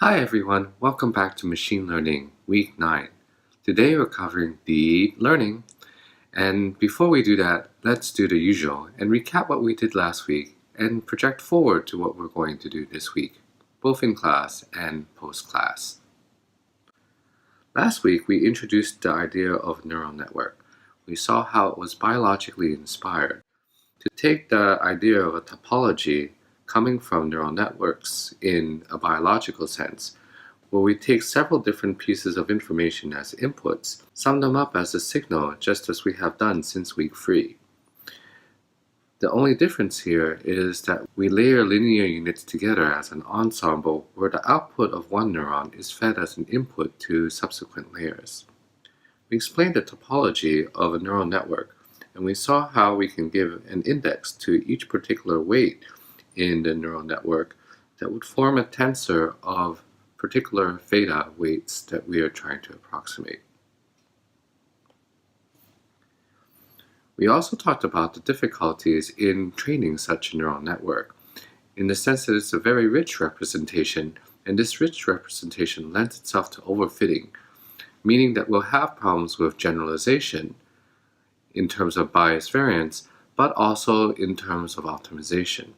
Hi everyone, welcome back to Machine Learning Week 9. Today we're covering deep learning, and before we do that, let's do the usual and recap what we did last week and project forward to what we're going to do this week, both in class and post-class. Last week we introduced the idea of a neural network. We saw how it was biologically inspired. To take the idea of a topology coming from neural networks in a biological sense, where we take several different pieces of information as inputs, sum them up as a signal just as we have done since week 3. The only difference here is that we layer linear units together as an ensemble where the output of one neuron is fed as an input to subsequent layers. We explained the topology of a neural network, and we saw how we can give an index to each particular weight in the neural network that would form a tensor of particular theta weights that we are trying to approximate. We also talked about the difficulties in training such a neural network, in the sense that it's a very rich representation, and this rich representation lends itself to overfitting, meaning that we'll have problems with generalization in terms of bias variance, but also in terms of optimization.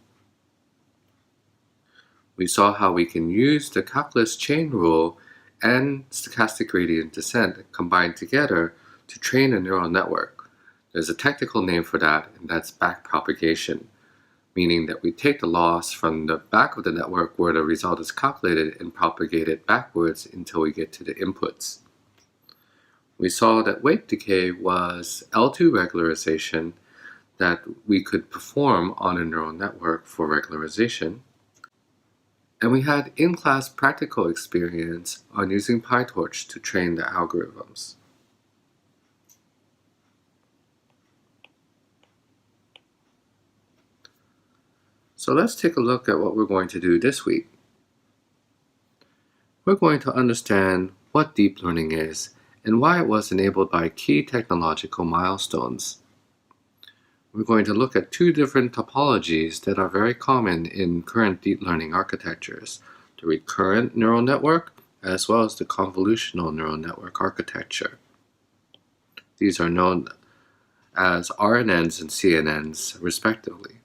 We saw how we can use the calculus chain rule and stochastic gradient descent combined together to train a neural network. There's a technical name for that, and that's backpropagation, meaning that we take the loss from the back of the network where the result is calculated and propagate it backwards until we get to the inputs. We saw that weight decay was L2 regularization that we could perform on a neural network for regularization. And we had in-class practical experience on using PyTorch to train the algorithms. So let's take a look at what we're going to do this week. We're going to understand what deep learning is and why it was enabled by key technological milestones. We're going to look at two different topologies that are very common in current deep learning architectures, the recurrent neural network as well as the convolutional neural network architecture. These are known as RNNs and CNNs respectively.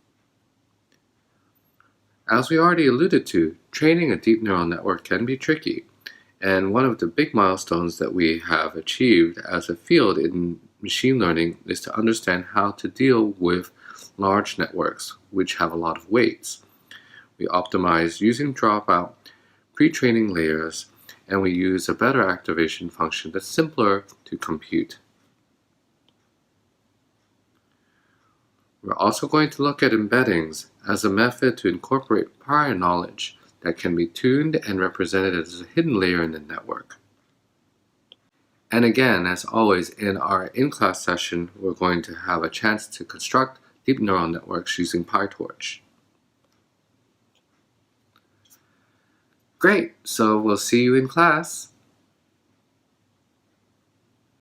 As we already alluded to, training a deep neural network can be tricky, and one of the big milestones that we have achieved as a field in machine learning is to understand how to deal with large networks, which have a lot of weights. We optimize using dropout, pre-training layers, and we use a better activation function that's simpler to compute. We're also going to look at embeddings as a method to incorporate prior knowledge that can be tuned and represented as a hidden layer in the network. And again, as always, in our in-class session, we're going to have a chance to construct deep neural networks using PyTorch. Great, so we'll see you in class.